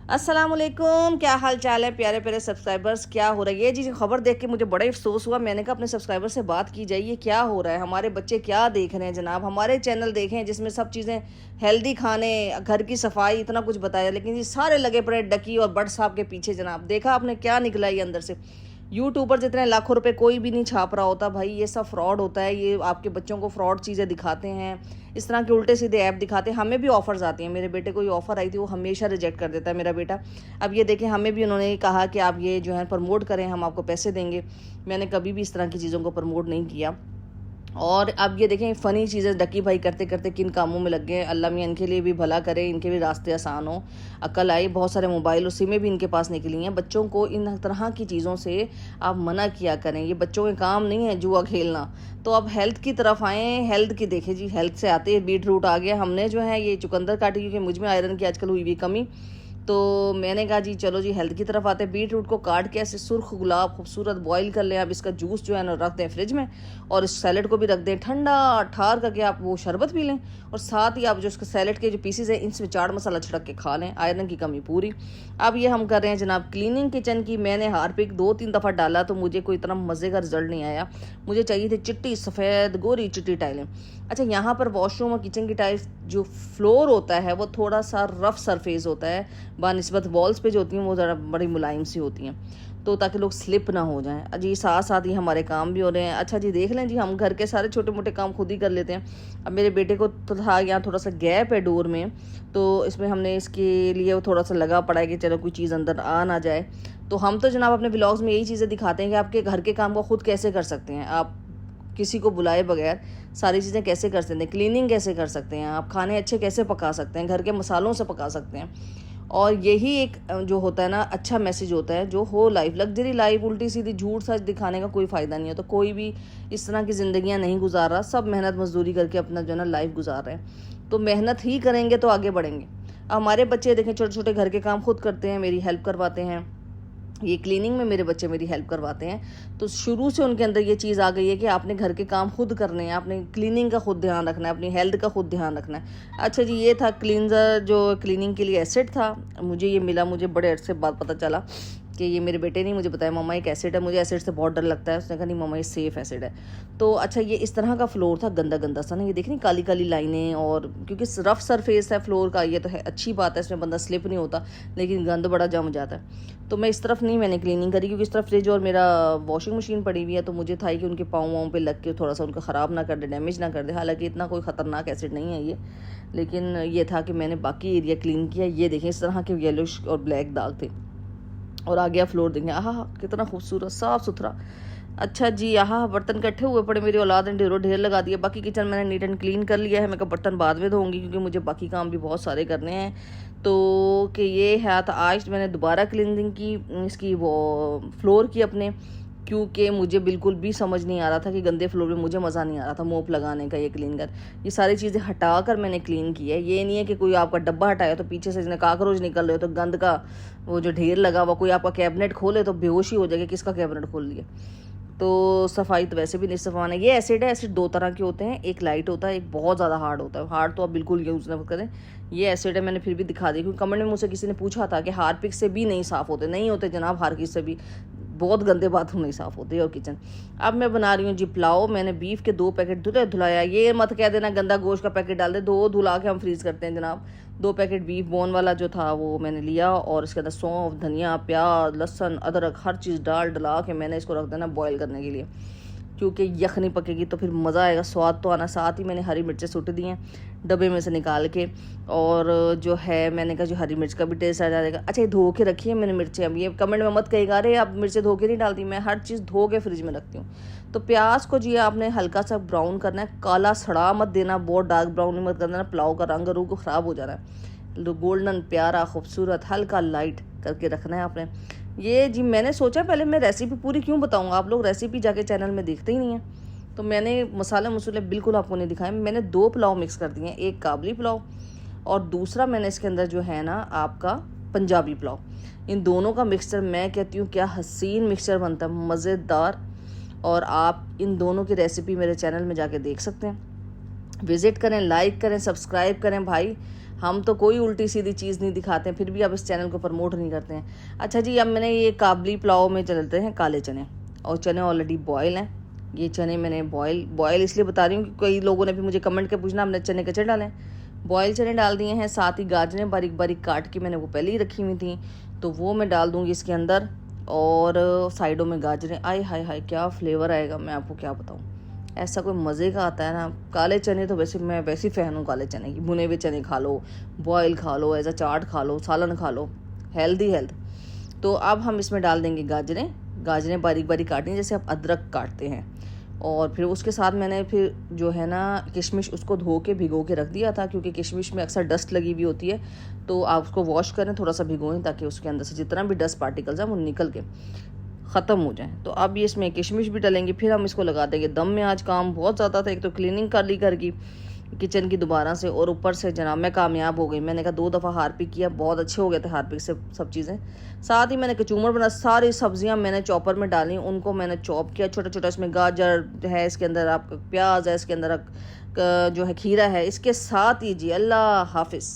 अस्सलामुअलैकुम, क्या हाल चाल है प्यारे प्यारे सब्सक्राइबर्स। क्या हो रहा है? ये जी खबर देख के मुझे बड़ा ही अफसोस हुआ। मैंने कहा अपने सब्सक्राइबर से बात की जाए, ये क्या हो रहा है, हमारे बच्चे क्या देख रहे हैं जनाब। हमारे चैनल देखें जिसमें सब चीज़ें हेल्दी खाने, घर की सफाई, इतना कुछ बताया, लेकिन ये सारे लगे पड़े डकी और बट साहब के पीछे जनाब। देखा आपने क्या निकला ये अंदर से। यूट्यूबर जितने लाखों रुपए कोई भी नहीं छाप रहा होता भाई, ये सब फ्रॉड होता है। ये आपके बच्चों को फ्रॉड चीज़ें दिखाते हैं, इस तरह के उल्टे सीधे ऐप दिखाते हैं। हमें भी ऑफर्स आती हैं, मेरे बेटे को ये ऑफ़र आई थी, वो हमेशा रिजेक्ट कर देता है मेरा बेटा। अब ये देखें, हमें भी उन्होंने कहा कि आप ये जो है प्रमोट करें, हम आपको पैसे देंगे। मैंने कभी भी इस तरह की चीज़ों को प्रमोट नहीं किया। और अब ये देखें, फ़नी चीज़ें डकी भाई करते करते किन कामों में लग गए। अल्लाह मियाँ इनके लिए भी भला करे, इनके भी रास्ते आसान हो, अक्ल आई। बहुत सारे मोबाइल और सिमें भी इनके पास निकली हैं। बच्चों को इन तरह की चीज़ों से आप मना किया करें, ये बच्चों के काम नहीं है जुआ खेलना। तो अब हेल्थ की तरफ आएँ। हेल्थ की देखें जी, हेल्थ से आते बीट रूट आ गया। हमने जो है ये चुकंदर काटी, क्योंकि मुझ में आयरन की आजकल हुई हुई कमी। तो मैंने कहा जी चलो जी हेल्थ की तरफ आते हैं। बीट रूट को काट के ऐसे सुर्ख गुलाब खूबसूरत बॉईल कर लें। अब इसका जूस जो है ना रख दें फ्रिज में, और इस सैलड को भी रख दें ठंडा ठार करके। आप वो शरबत पी लें, और साथ ही आप जो उसके सैलड के जो पीसेज हैं इनसे चाट मसाला छिड़क के खा लें, आयरन की कमी पूरी। अब ये हम कर रहे हैं जनाब क्लीनिंग किचन की। मैंने हारपिक 2-3 दफ़ा डाला तो मुझे कोई इतना मज़े का रिजल्ट नहीं आया। मुझे चाहिए थी चिट्टी सफ़ेद गोरी चिट्टी टाइलें। अच्छा, यहाँ पर वॉशरूम और किचन की टाइल्स जो फ्लोर होता है वो थोड़ा सा रफ सरफेस होता है बानिस्बत वॉल्स पे जो होती हैं, वो ज़रा बड़ी मुलायम सी होती हैं, तो ताकि लोग स्लिप ना हो जाएं। जी साथ साथ ही हमारे काम भी हो रहे हैं। अच्छा जी, देख लें जी, हम घर के सारे छोटे मोटे काम खुद ही कर लेते हैं। अब मेरे बेटे को तो था यहाँ थोड़ा सा गैप है डोर में, तो इसमें हमने इसके लिए थोड़ा सा लगा पड़ा है कि चलो कोई चीज़ अंदर आ ना जाए। तो हम तो जनाब अपने व्लॉग्स में यही चीज़ें दिखाते हैं कि आपके घर के काम को खुद कैसे कर सकते हैं, आप किसी को बुलाए बगैर सारी चीज़ें कैसे कर सकते हैं, क्लीनिंग कैसे कर सकते हैं, आप खाने अच्छे कैसे पका सकते हैं, घर के मसालों से पका सकते हैं। और यही एक जो होता है ना अच्छा मैसेज होता है, जो हो लाइफ लग्जरी लाइफ उल्टी सीधी झूठ सच दिखाने का कोई फ़ायदा नहीं है। तो कोई भी इस तरह की ज़िंदगियां नहीं गुजार रहा, सब मेहनत मजदूरी करके अपना जो है ना लाइफ गुजार रहे हैं। तो मेहनत ही करेंगे तो आगे बढ़ेंगे। हमारे बच्चे देखें छोटे छोटे घर के काम खुद करते हैं, मेरी हेल्प करवाते हैं। ये क्लीनिंग में मेरे बच्चे मेरी हेल्प करवाते हैं। तो शुरू से उनके अंदर ये चीज़ आ गई है कि आपने घर के काम खुद करने हैं, आपने क्लीनिंग का खुद ध्यान रखना है, अपनी हेल्थ का खुद ध्यान रखना है। अच्छा जी, ये था क्लींजर जो क्लीनिंग के लिए एसिड था। मुझे ये मिला, मुझे बड़े अरसे बाद पता चला कि ये मेरे बेटे ने मुझे बताया, मम्मा एक एसिड है। मुझे एसिड से बहुत डर लगता है। उसने कहा नहीं मम्मा ये सेफ़ एसिड है। तो अच्छा, ये इस तरह का फ्लोर था, गंदा गंदा सा ना, ये देख रही काली काली लाइनें, और क्योंकि रफ सरफेस है फ्लोर का, ये तो है अच्छी बात है, इसमें बंदा स्लिप नहीं होता, लेकिन गंद बड़ा जम जाता है। तो मैं इस तरफ नहीं मैंने क्लीनिंग करी, क्योंकि इस तरफ फ्रिज और मेरा वॉशिंग मशीन पड़ी हुई है। तो मुझे था कि उनके पाँव वाँव पे लग के थोड़ा सा उनको ख़राब ना कर दे, डैमेज ना कर दे। हालांकि इतना कोई ख़तरनाक एसिड नहीं है ये, लेकिन ये था कि मैंने बाकी एरिया क्लीन किया। ये देखें इस तरह के येलोश और ब्लैक दाग थे। और आ गया फ्लोर, देखें आहा कितना खूबसूरत साफ़ सुथरा। अच्छा जी, यहाँ बर्तन इकट्ठे हुए पड़े, मेरी औलाद ने ढेरों ढेर लगा दिया। बाकी किचन मैंने नीट एंड क्लीन कर लिया है। मैं कहा बर्तन बाद में धोऊंगी, क्योंकि मुझे बाकी काम भी बहुत सारे करने हैं। तो कि ये है, तो आज मैंने दोबारा क्लीनिंग की इसकी वो फ्लोर की अपने, क्योंकि मुझे बिल्कुल भी समझ नहीं आ रहा था कि गंदे फ्लोर में मुझे मज़ा नहीं आ रहा था मोप लगाने का। ये क्लीन कर, ये सारी चीज़ें हटा कर मैंने क्लीन की है। ये नहीं है कि कोई आपका डब्बा हटाया तो पीछे से इसने काकरोच निकल रहे हो, तो गंद का वो जो ढेर लगा हुआ, कोई आपका कैबिनेट खोले तो बेहोशी हो जाएगी, किसका कैबिनेट खोल लिया। तो सफाई तो वैसे भी नहीं सफाना। ये एसिड है, एसिड दो तरह के होते हैं, एक लाइट होता है, एक बहुत ज़्यादा हार्ड होता है। हार्ड तो आप बिल्कुल यूज़ ना करें। ये एसिड है, मैंने फिर भी दिखा दी, क्योंकि कमेंट में मुझसे किसी ने पूछा था कि हार्पिक से भी नहीं साफ़ होते। नहीं होते जनाब, हार्पिक से भी बहुत गंदे बाथरूम नहीं साफ़ होते और किचन। अब मैं बना रही हूँ जी पुलाव। मैंने बीफ के 2 पैकेट धुलाया। ये मत कह देना गंदा गोश्त का पैकेट डाल दे, 2 धुला के हम फ्रीज करते हैं जनाब। 2 पैकेट बीफ बोन वाला जो था वो मैंने लिया, और इसके अंदर सौंफ धनिया प्याज लहसुन अदरक हर चीज़ डला के मैंने इसको रख देना बॉयल करने के लिए, क्योंकि यखनी पकेगी तो फिर मज़ा आएगा, स्वाद तो आना। साथ ही मैंने हरी मिर्चें सूट दी हैं डब्बे में से निकाल के, और जो है मैंने कहा जो हरी मिर्च का भी टेस्ट आ जाएगा। अच्छा, ये धो के रखी है मैंने मिर्चें। अब ये कमेंट में मत कहिएगा अरे आप मिर्चें धो के नहीं डालती, मैं हर चीज़ धो के फ्रिज में रखती हूँ। तो प्याज को जी आपने हल्का सा ब्राउन करना है, काला सड़ा मत देना, बहुत डार्क ब्राउन मत करना, पुलाव का रंग रूह को ख़राब हो जाना है। गोल्डन प्यारा खूबसूरत हल्का लाइट करके रखना है आपने। ये जी मैंने सोचा पहले मैं रेसिपी पूरी क्यों बताऊंगा, आप लोग रेसिपी जाके चैनल में देखते ही नहीं हैं। तो मैंने मसाले मसूले बिल्कुल आपको नहीं दिखाए। मैंने 2 पुलाव मिक्स कर दिए हैं, एक काबली पुलाव और दूसरा मैंने इसके अंदर जो है ना आपका पंजाबी पुलाव। इन दोनों का मिक्सचर मैं कहती हूँ क्या हसीन मिक्सचर बनता है, मज़ेदार। और आप इन दोनों की रेसिपी मेरे चैनल में जाके देख सकते हैं। विज़िट करें, लाइक करें, सब्सक्राइब करें भाई। हम तो कोई उल्टी सीधी चीज़ नहीं दिखाते हैं, फिर भी आप इस चैनल को प्रमोट नहीं करते हैं। अच्छा जी, अब मैंने ये काबली पुलाव में चलते हैं काले चने, और चने ऑलरेडी बॉयल हैं। ये चने मैंने बॉयल इसलिए बता रही हूँ कि कई लोगों ने भी मुझे कमेंट के पूछना हमने चने कच्चे डालें। बॉयल चने डाल दिए हैं, साथ ही गाजरें बारीक बारीक काट के मैंने वो पहले ही रखी हुई थी, तो वो मैं डाल दूँगी इसके अंदर। और साइडों में गाजरें, आय हाय हाय क्या फ्लेवर आएगा, मैं आपको क्या बताऊँ, ऐसा कोई मज़े का आता है ना। काले चने तो वैसे मैं वैसे फ़ैन हूँ काले चने की, भुने हुए चने खा लो, बॉयल खा लो, एज अ चाट खा लो, सालन खा लो, हेल्थ। तो अब हम इसमें डाल देंगे गाजरें बारीक बारीक काटनी जैसे आप अदरक काटते हैं। और फिर उसके साथ मैंने फिर जो है ना किशमिश, उसको धो के भिगो के रख दिया था, क्योंकि किशमिश में अक्सर डस्ट लगी हुई होती है, तो आप उसको वॉश करें, थोड़ा सा भिगोएं, ताकि उसके अंदर से जितना भी डस्ट पार्टिकल्स हैं वो निकल के ख़त्म हो जाए। तो अब ये इसमें किशमिश भी डलेंगे, फिर हम इसको लगा देंगे दम में। आज काम बहुत ज़्यादा था, एक तो क्लीनिंग कर ली घर की, किचन की दोबारा से, और ऊपर से जनाब मैं कामयाब हो गई। मैंने कहा 2 दफ़ा हार्पिक किया, बहुत अच्छे हो गए थे हार्पिक से सब चीज़ें। साथ ही मैंने कचूमर बना, सारी सब्जियां मैंने चॉपर में डाली, उनको मैंने चॉप किया छोटा छोटा। इसमें गाजर है, इसके अंदर आपका प्याज है, इसके अंदर जो है खीरा है, इसके साथ ही जी अल्लाह हाफिज़।